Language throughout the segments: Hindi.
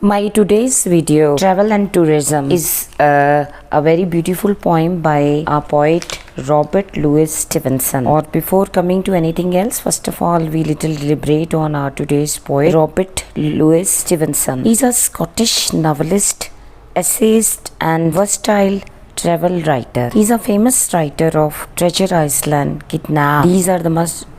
My today's video, Travel and Tourism, is a very beautiful poem by our poet Robert Louis Stevenson. Or before coming to anything else, first of all, we little deliberate on our today's poet, Robert Louis Stevenson. He's a Scottish novelist, essayist, and versatile travel writer. He's a famous writer of Treasure Island, Kidnap. These are the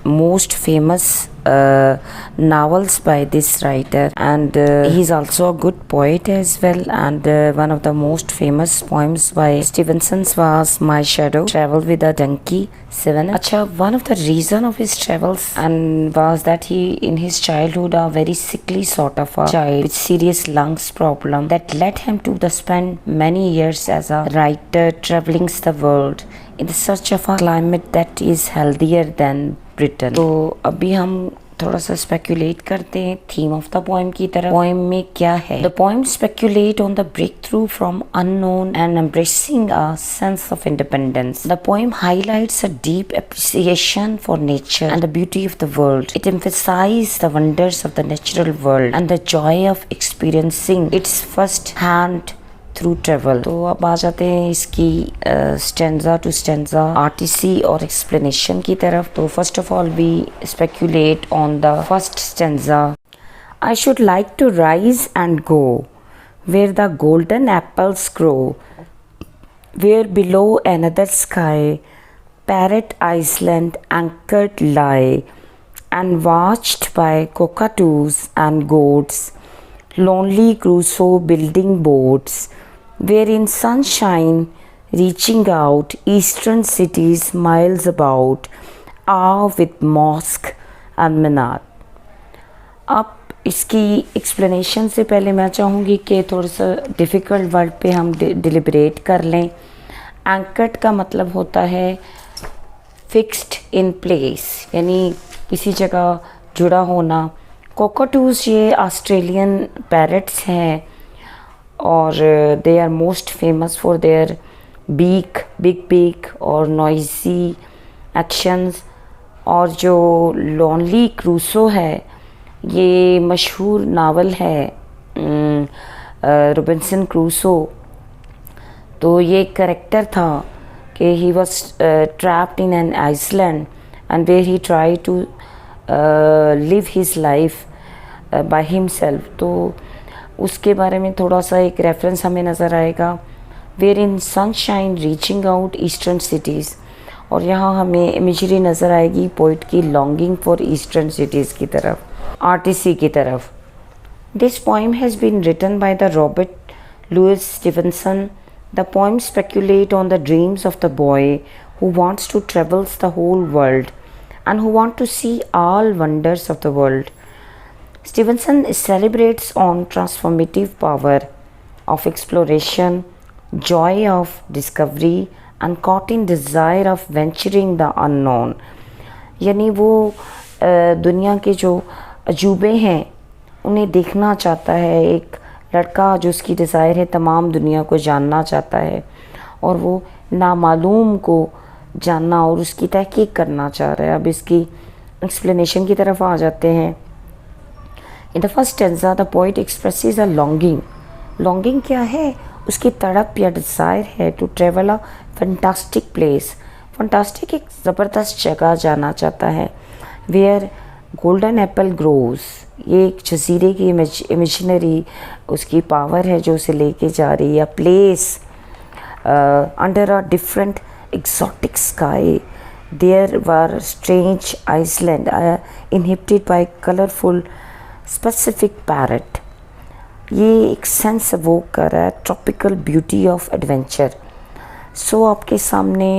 most famous novels by this writer, and he's also a good poet as well. And one of the most famous poems by Stevenson's was My Shadow, Travel with a Donkey, 7. One of the reason of his travels and was that he in his childhood a very sickly sort of a child with serious lungs problem that led him to spend many years as a writer traveling the world in the search of a climate that is healthier than Britain. तो अभी हम थोड़ा सा स्पेकुलेट करते हैं थीम ऑफ द पोएम की तरफ. पोएम में क्या है? The poem speculate on the breakthrough from unknown and embracing a sense of independence. The poem highlights a deep appreciation for nature and the beauty of the world. It emphasizes the wonders of the natural world and the joy of experiencing its first hand through travel. तो अब आ जाते हैं इसकी स्टेंजा टू स्टेंजा आर्टिसी और एक्सप्लेनेशन की तरफ. तो first of all we speculate on the first stanza. I should like to rise and go where the golden apples grow, where below another sky parrot island anchored lie and watched by cockatoos and goats, lonely Crusoe building boats, where in sunshine reaching out eastern cities miles about, are with mosque and minaret. अब इसकी एक्सप्लेनेशन से पहले मैं चाहूँगी कि थोड़ा सा डिफ़िकल्ट वर्ड पे हम डिलिब्रेट कर लें. एंकर्ड का मतलब होता है फिक्स्ड इन प्लेस, यानी किसी जगह जुड़ा होना. कोकोटूज ये ऑस्ट्रेलियन पैरट्स हैं और they are most famous for their big beak और नॉइजी एक्शंस. और जो लॉनली क्रूसो है ये मशहूर नावल है रॉबिन्सन क्रूसो. तो ये करेक्टर था कि he was trapped in an island and where he try to live his life by himself. तो उसके बारे में थोड़ा सा एक रेफरेंस हमें नज़र आएगा. Where in sunshine reaching out eastern cities, और यहाँ हमें इमेजरी नज़र आएगी पोइट की लॉन्गिंग फॉर ईस्टर्न सिटीज़ की तरफ, आर्टिसी की तरफ. This poem has been written by the Robert Louis Stevenson. The poem speculate on the dreams of the boy who wants to travels the whole world and who want to see all wonders of the world. Stevenson celebrates on transformative power of exploration, joy of discovery and caught in desire of venturing the unknown. यानी वो दुनिया के जो अजूबे हैं उन्हें देखना चाहता है. एक लड़का जो उसकी डिज़ायर है तमाम दुनिया को जानना चाहता है और वो नामालूम को जानना और उसकी तहकीक करना चाह रहा है. अब इसकी एक्सप्लेनेशन की तरफ आ जाते हैं. In the first stanza the poet expresses a longing. Longing क्या है? उसकी तड़प या डिज़ायर है to travel a fantastic place. Fantastic एक ज़बरदस्त जगह जाना चाहता है. वेयर गोल्डन एप्पल ग्रोज, ये एक जजीरे की इमेजिनरी उसकी पावर है जो उसे लेके जा रही है. Place under a different exotic sky, there were strange island inhabited by colorful specific parrot. ये एक सेंस वोक कर रहा है ट्रॉपिकल ब्यूटी ऑफ एडवेंचर. सो आपके सामने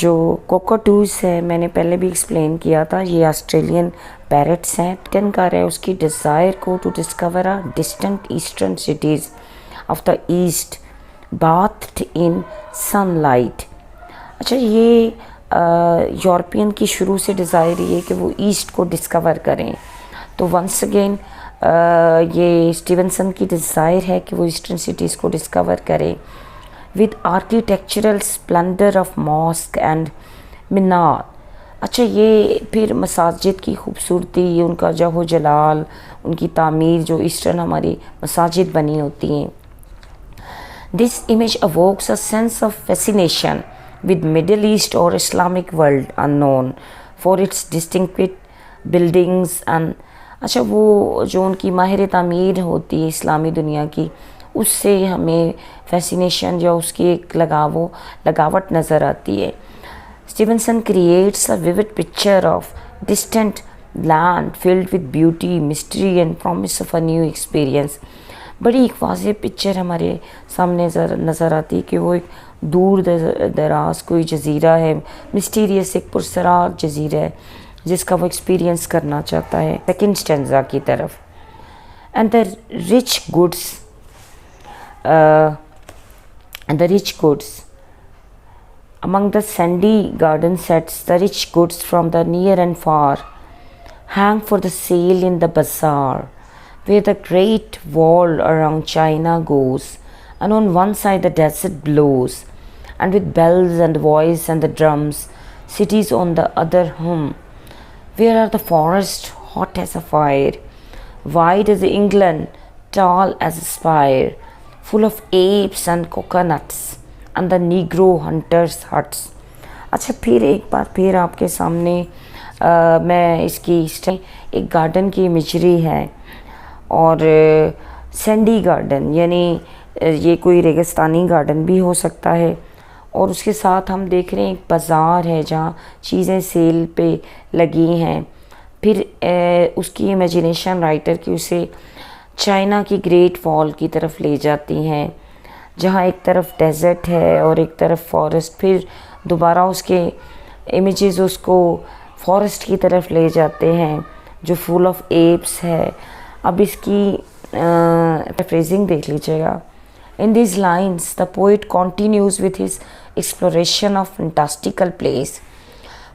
जो कोकोटूज है मैंने पहले भी एक्सप्लेन किया था, ये ऑस्ट्रेलियन पैरट्स हैं. टेन कर रहा है उसकी डिज़ायर को to discover a distant eastern cities of the east bathed in sunlight. अच्छा, ये यूरोपियन की शुरू से डिज़ायर ये कि वो ईस्ट को डिस्कवर करें. तो वंस अगेन ये स्टीवनसन की डिज़ायर है कि वो ईस्टर्न सिटीज़ को डिस्कवर करें with architectural splendour of mosque and minar. अच्छा, ये फिर मसाजिद की खूबसूरती, उनका जहो जलाल, उनकी तामीर, जो ईस्टर्न हमारी मसाजिद बनी होती हैं. This image evokes a sense of fascination with Middle East or Islamic world unknown for its distinctive buildings and अच्छा, वो जो उनकी माहिर तामीर होती है इस्लामी दुनिया की, उससे हमें फैसिनेशन या उसकी एक लगावट नज़र आती है. Stevenson creates a vivid picture of distant land filled with beauty, mystery and promise of a new experience. बड़ी एक वाज़ेह पिक्चर हमारे सामने नज़र आती है कि वो एक दूर दराज कोई जज़ीरा है, मिस्टीरियस एक पुरसरार जज़ीरा है जिसका वो एक्सपीरियंस करना चाहता है. सेकंड स्टेंजा की तरफ. And the rich goods among the sandy garden sets, the rich goods from the near and far hang for the sale in the bazaar, where the great wall around China goes, and on one side the desert blows, and with bells and voice and the drums, cities on the other hum. Where are the forests hot as a fire, wide as England, tall as a spire, full of apes and coconuts, and the negro hunters huts. अच्छा, फिर एक बार फिर आपके सामने मैं इसकी एक गार्डन की इमेजरी है, और सैंडी गार्डन यानी ये कोई रेगिस्तानी गार्डन भी हो सकता है, और उसके साथ हम देख रहे हैं एक बाज़ार है जहाँ चीज़ें सेल पे लगी हैं. फिर उसकी इमेजिनेशन राइटर की उसे चाइना की ग्रेट वॉल की तरफ ले जाती हैं, जहाँ एक तरफ डेजर्ट है और एक तरफ फॉरेस्ट. फिर दोबारा उसके इमेजेस उसको फॉरेस्ट की तरफ ले जाते हैं जो फुल ऑफ एप्स है. अब इसकी paraphrasing देख लीजिएगा. In these lines, the poet continues with his exploration of fantastical place.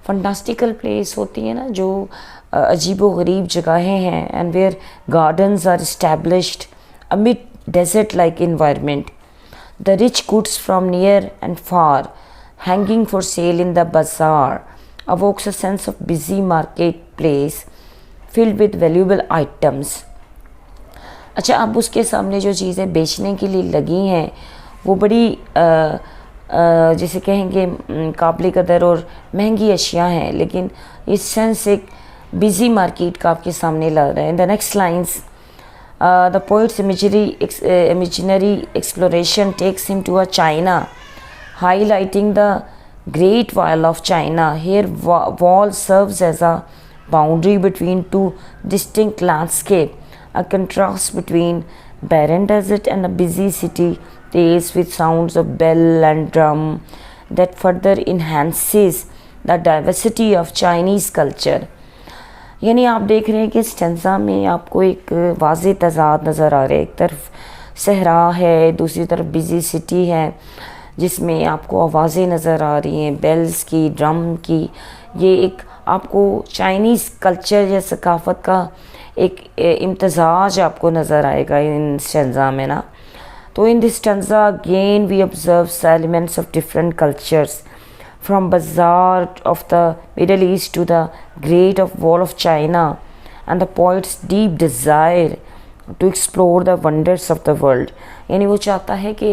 Fantastical place होती है ना जो अजीबो गरीब जगहें हैं, and where gardens are established amid desert-like environment. The rich goods from near and far, hanging for sale in the bazaar, evokes a sense of busy marketplace filled with valuable items. अच्छा, अब उसके सामने जो चीज़ें बेचने के लिए लगी हैं वो बड़ी जैसे कहेंगे काबिल कदर और महंगी अशिया हैं, लेकिन इस सेंस एक बिजी मार्केट का आपके सामने ला रहा है. In the next lines, the poet's imaginary exploration takes him to a China, highlighting the Great Wall of China. Here, wall serves as a boundary between two distinct landscapes, a contrast between barren desert and a busy city, plays with sounds of bell and drum that further enhances the diversity of Chinese culture. यानी आप देख रहे हैं कि स्टेंजा में आपको एक वाज़ेह तज़ाद नज़र आ रहा है. एक तरफ सहरा है, दूसरी तरफ बिज़ी सिटी है जिसमें आपको आवाज़ें नज़र आ रही हैं, बेल्स की, ड्रम की. ये एक आपको चाइनीज़ कल्चर या सकाफ़त का एक इम्तज़ाज आपको नज़र आएगा इन स्टेंजा में ना. तो in this stanza again we observe elements of different cultures, from bazaar of the Middle East to the Great Wall of China, and the poet's deep desire to explore the wonders of the world. यानी वो चाहता है कि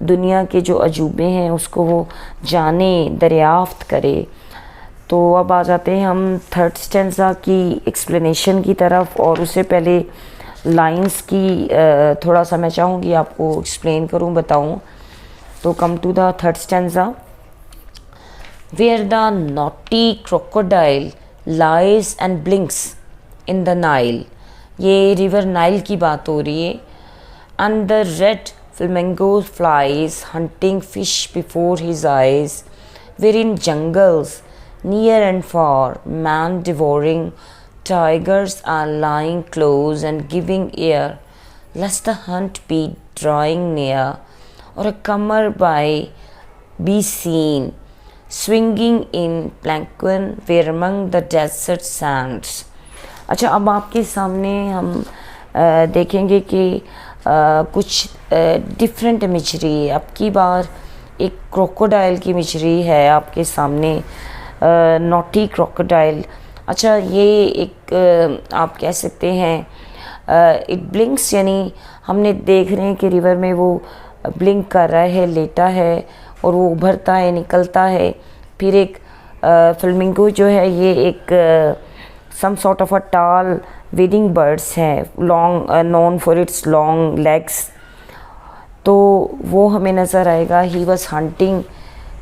दुनिया के जो अजूबे हैं उसको वो जाने, दरियाफ्त करे. तो अब आ जाते हैं हम थर्ड स्टेंजा की एक्सप्लेनेशन की तरफ, और उससे पहले लाइंस की थोड़ा सा मैं चाहूँगी आपको एक्सप्लेन करूँ, बताऊँ. तो come to the third stanza. Where the naughty crocodile lies and blinks in the Nile. ये रिवर नाइल की बात हो रही है. And the red flamingo flies hunting fish before his eyes. Where in jungles near and far, man devouring tigers are lying close and giving ear, lest the hunt be drawing near, or a comer by be seen, swinging in planquin where among the desert sands. अच्छा, अब आपके सामने हम देखेंगे कि कुछ डिफरेंट इमेजरी. अब की बार एक क्रोकोडाइल की इमेजरी है आपके सामने नॉटी क्रोकोडाइल। अच्छा, ये एक आप कह सकते हैं इट ब्लिंक्स, यानी हमने देख रहे हैं कि रिवर में वो ब्लिंक कर रहा है, लेटा है और वो उभरता है, निकलता है। फिर एक फ्लेमिंगो जो है ये एक सम sort of a tall wading birds है, long known for its long legs. तो वो हमें नज़र आएगा। He was hunting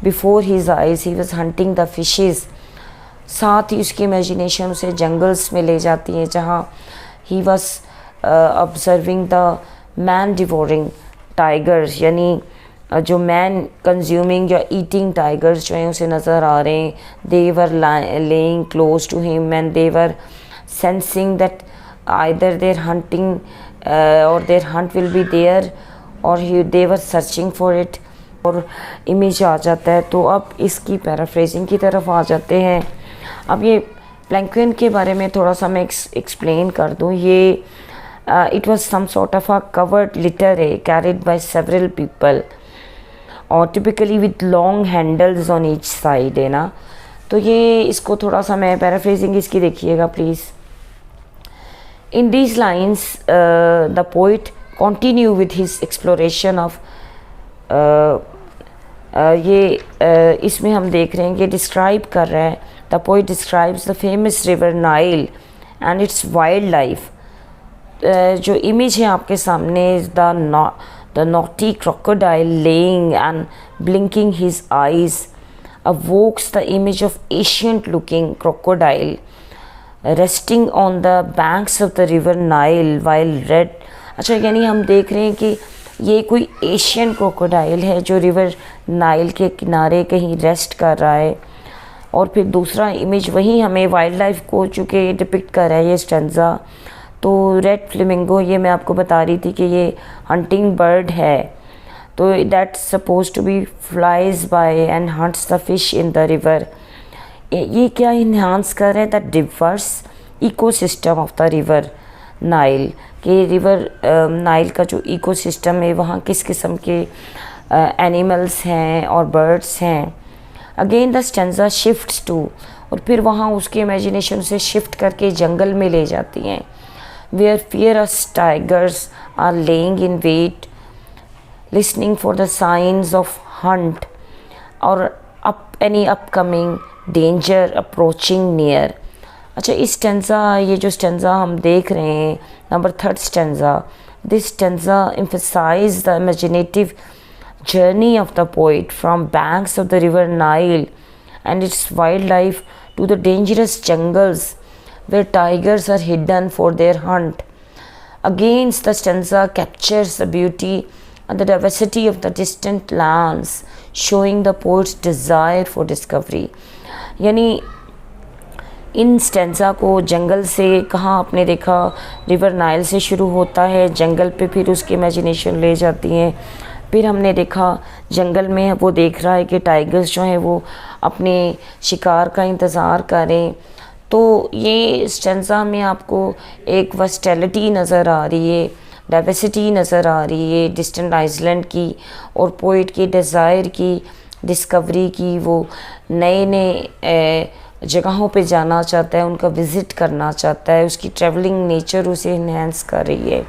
before his eyes, he was hunting the fishes. साथ ही उसकी इमेजिनेशन उसे जंगल्स में ले जाती है जहाँ ही was observing the man devouring tigers, यानी जो मैन कंज्यूमिंग या ईटिंग टाइगर्स जो हैं उसे नज़र आ रहे हैं। They were laying close to him and they were sensing that either their hunting or their hunt will be there or they were searching for it, और इमेज आ जाता है। तो अब इसकी पैराफ्रेजिंग की तरफ आ जाते हैं। अब ये प्लैंक्टन के बारे में थोड़ा सा मैं एक्सप्लेन कर दूँ। ये it was some sort of a covered litter है कैरिड बाय सेवरल पीपल और typically with long handles on each side, है ना। तो ये इसको थोड़ा सा मैं पैराफ्रेजिंग इसकी देखिएगा please. In these lines the poet continue with his exploration of इसमें हम देख रहे हैं कि डिस्क्राइब कर रहे हैं। The poet describes the famous river Nile and its wild life. जो इमेज है आपके सामने, the naughty crocodile laying and blinking his eyes evokes the image of ancient looking crocodile resting on the banks of the river Nile while red. अच्छा, यानी हम देख रहे हैं कि ये कोई एशियन क्रोकोडाइल है जो रिवर नाइल के किनारे कहीं रेस्ट कर रहा है। और फिर दूसरा इमेज वही हमें वाइल्ड लाइफ को चूँकि डिपिक्ट कर रहा है ये स्टेंजा। तो रेड फ्लेमिंगो, ये मैं आपको बता रही थी कि ये हंटिंग बर्ड है, तो that suppose to be flies by and hunts the fish in the river. ये क्या इन्हांस कर रहे हैं the diverse ecosystem of the river Nile, कि रिवर नाइल का जो इकोसिस्टम है वहाँ किस किस्म के एनिमल्स हैं और बर्ड्स हैं। Again the stanza shifts to, और फिर वहाँ उसके इमेजिनेशन से शिफ्ट करके जंगल में ले जाती हैं। Where fierce tigers are laying in wait listening for the signs of hunt or any upcoming danger approaching near. अच्छा, इस स्टेंजा, ये जो स्टेंजा हम देख रहे हैं, number 3rd stanza, this stanza emphasize the imaginative journey of the poet from banks of the river Nile and its wildlife to the dangerous jungles where tigers are hidden for their hunt. Again, the stanza captures the beauty and the diversity of the distant lands, showing the poet's desire for discovery. यानी इन स्टेंजा को जंगल से, कहाँ आपने देखा रिवर नाइल से शुरू होता है, जंगल पे फिर उसकी इमेजिनेशन ले जाती हैं। फिर हमने देखा जंगल में वो देख रहा है कि टाइगर्स जो हैं वो अपने शिकार का इंतज़ार करें। तो ये स्टेंजा में आपको एक वर्सटैलिटी नज़र आ रही है, डाइवर्सिटी नज़र आ रही है डिस्टेंट आइलैंड की और पोइट की डिज़ायर की, डिस्कवरी की। वो नए नए जगहों पे जाना चाहता है, उनका विज़िट करना चाहता है, उसकी ट्रैवलिंग नेचर उसे इन्हेंस कर रही है।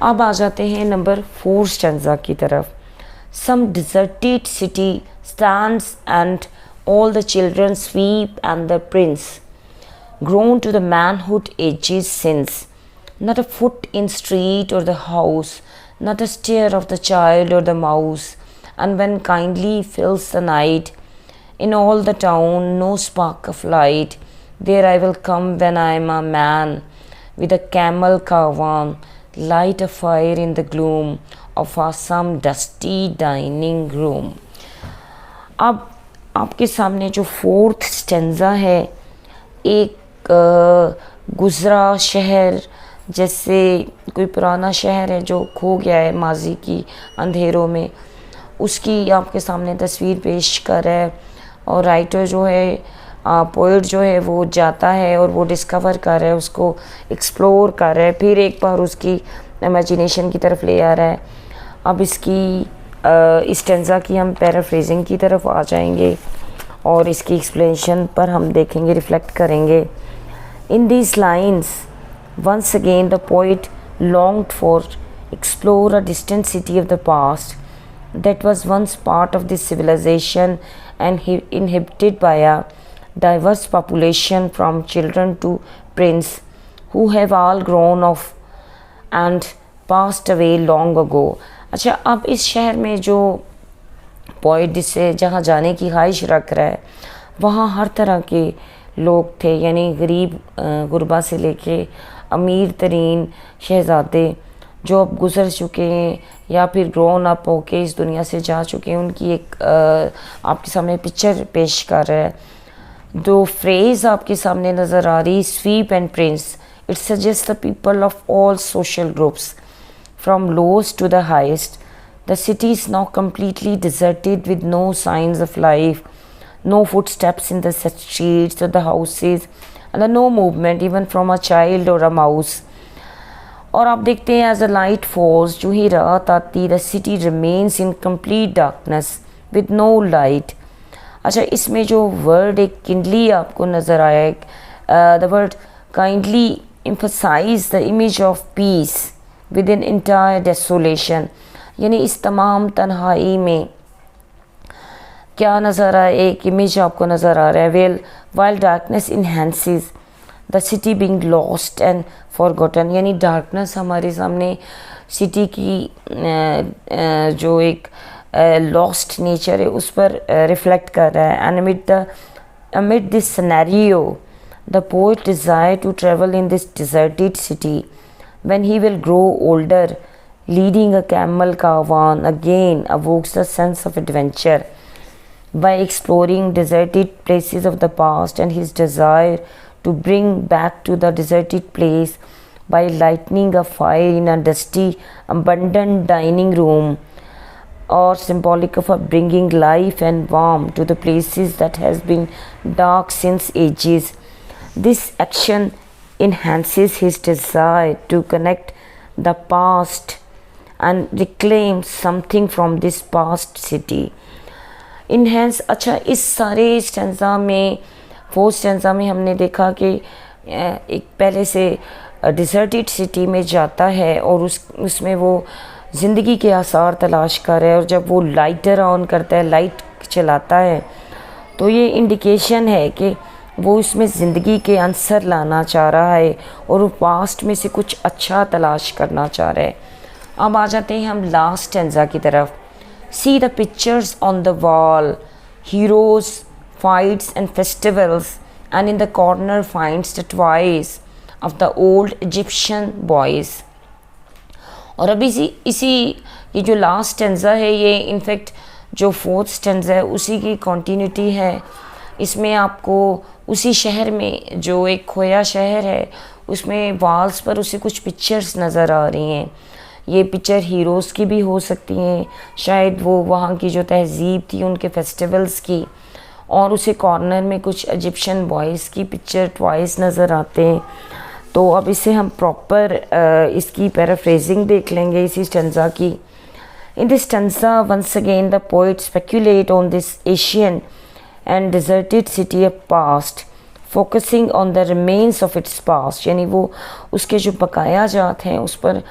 अब आ जाते हैं नंबर 4 स्टेंजा की तरफ। Some deserted city stands and all the children sweep and the prince grown to the manhood ages since, not a foot in street or the house, not a stir of the child or the mouse, and when kindly fills the night, in all the town no spark of light, there I will come when I am a man, with a camel caravan, light a fire in the gloom of some dusty dining room. अब आपके सामने जो 4th स्टेंजा है, एक गुज़रा शहर, जैसे कोई पुराना शहर है जो खो गया है माजी की अंधेरों में, उसकी आपके सामने तस्वीर पेश कर रहा है। और राइटर जो है, पोइट जो है, वो जाता है और वो डिस्कवर कर रहा है, उसको एक्सप्लोर कर रहा है, फिर एक बार उसकी इमेजिनेशन की तरफ ले आ रहा है। अब इसकी स्टेंजा की हम पैराफ्रेजिंग की तरफ आ जाएंगे और इसकी एक्सप्लेनेशन पर हम देखेंगे, रिफ्लेक्ट करेंगे. In these lines once again the poet longed for explore a distant city of the past that was once part of this civilization and inhabited by a diverse population from children to prince who have all grown up and passed away long ago. अच्छा, अब इस शहर में जो पोइट जिससे जहाँ जाने की ख्वाहिश रख रहा है वहाँ हर तरह के लोग थे, यानी गरीब गुरबा से लेके अमीर तरीन शहज़ादे जो अब गुज़र चुके हैं या फिर ग्रोन अप होके इस दुनिया से जा चुके हैं, उनकी एक आपके सामने पिक्चर पेश कर रहा है. जो फ्रेज़ आपके सामने नज़र आ रही, sweep and prince, it suggest the people of all social groups from lowest to the highest. The city is now completely deserted with no signs of life, no footsteps in the streets or the houses, and no movement even from a child or a mouse. और आप देखते हैं as the light falls, जो ही रात आती, the city remains in complete darkness with no light. अच्छा, इसमें जो वर्ड एक kindly आपको नज़र आया है, the word kindly emphasize the image of peace within entire desolation. यानी इस तमाम तन्हाई में क्या नज़र आ, एक इमेज आपको नज़र आ रहा है. Well while darkness enhances the city being lost and forgotten, यानी डार्कनेस हमारे सामने सिटी की जो एक लॉस्ट नेचर है उस पर रिफ्लेक्ट कर रहा है. And amid this scenario the poet desired to travel in this deserted city when he will grow older. Leading a camel caravan again evokes the sense of adventure by exploring deserted places of the past, and his desire to bring back to the deserted place by lighting a fire in a dusty abandoned dining room, or symbolic of a bringing life and warmth to the places that has been dark since ages. This action enhances his desire to connect the past and reclaim something from this past city. Enhance, अच्छा, इस सारे स्टैंजा में, फोर्थ स्टैंजा में हमने देखा कि एक पहले से डिजर्टेड सिटी में जाता है और उसमें वो ज़िंदगी के आसार तलाश कर रहा है, और जब वो लाइटर ऑन करता है, लाइट चलाता है, तो ये इंडिकेशन है कि वो इसमें ज़िंदगी के आंसर लाना चाह रहा है और वो पास्ट में से कुछ अच्छा तलाश करना चाह रहा है. अब आ जाते हैं हम लास्ट स्टैंजा की तरफ. See the pictures on the wall, heroes, fights and festivals, and in the corner finds the toys of the old Egyptian boys. और अभी इसी ये जो लास्ट स्टैंजा है, ये इनफैक्ट जो फोर्थ स्टैंजा है उसी की कॉन्टीन्यूटी है. इसमें आपको उसी शहर में, जो एक खोया शहर है, उसमें वॉल्स पर उसे कुछ पिक्चर्स नज़र आ रही हैं. ये पिक्चर हीरोज़ की भी हो सकती हैं, शायद वो वहाँ की जो तहज़ीब थी उनके फेस्टिवल्स की, और उसे कॉर्नर में कुछ इजिप्शियन बॉयज़ की पिक्चर टॉयज़ नज़र आते हैं. तो अब इसे हम प्रॉपर इसकी पैराफ्रेजिंग देख लेंगे इसी स्टैंजा की. In this stanza once again the poet speculate on this Asian and deserted city of past, focusing on the remains of its past, यानी वो उसके जो बकाया जात हैं उस पर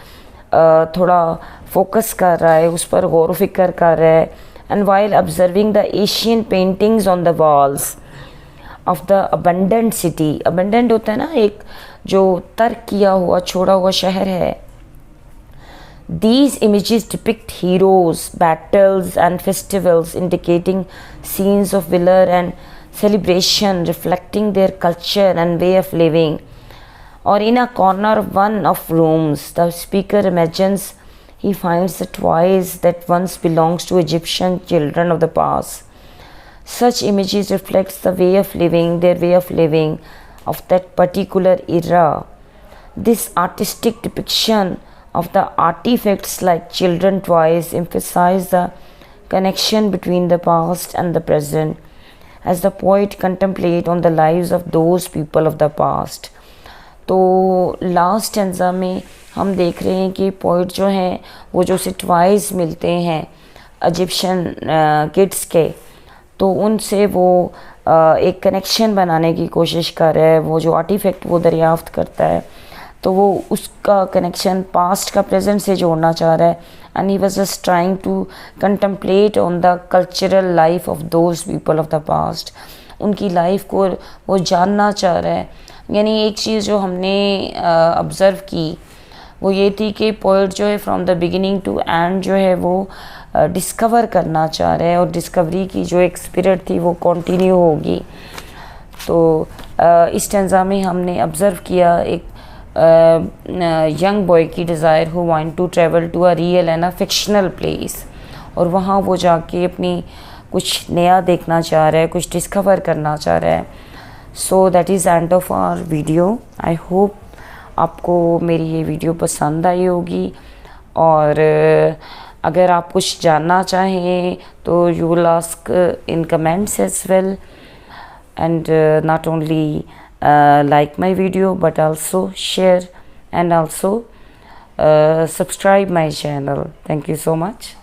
थोड़ा फोकस कर रहा है, उस पर गौर फिक्र कर रहा है. And while observing the Asian paintings on the walls of the abundant city. Abundant होता है ना, एक जो तर्क किया हुआ, छोड़ा हुआ शहर है. These images depict heroes, battles and festivals, indicating scenes of valor and celebration, reflecting their culture and way of living. Or in a corner of one of rooms, the speaker imagines he finds the toys that once belongs to Egyptian children of the past. Such images reflects the way of living, their way of living of that particular era. This artistic depiction of the artifacts like children toys emphasize the connection between the past and the present, as the poet contemplate on the lives of those people of the past. तो लास्ट स्टैंजा में हम देख रहे हैं कि पोइट जो हैं वो जो उसे टॉयज़ मिलते हैं इजिप्शियन किड्स के, तो उनसे वो एक कनेक्शन बनाने की कोशिश कर रहा है। वो जो आर्टिफैक्ट वो दरियाफ्त करता है तो वो उसका कनेक्शन पास्ट का प्रेजेंट से जोड़ना चाह रहा है। And he was just trying to contemplate on the cultural life of those people of the past. उनकी लाइफ को वो जानना चाह रहा है। यानी एक चीज़ जो हमने ऑब्ज़र्व की वो ये थी कि पोइट जो है from the beginning to end जो है वो डिस्कवर करना चाह रहे हैं, और डिस्कवरी की जो एक स्पिरिट थी वो कंटिन्यू होगी। तो इस स्टैंजा में हमने ऑब्ज़र्व किया एक यंग बॉय की desire who want to travel to a real and a fictional place, और वहाँ वो जाके अपनी कुछ नया देखना चाह रहा है, कुछ डिस्कवर करना चाह रहा है। So that is end of our video. I hope आपको मेरी ये वीडियो पसंद आई होगी, और अगर आप कुछ जानना चाहें तो you will ask in comments as well, and not only like my video but also share and also subscribe my channel. Thank you so much.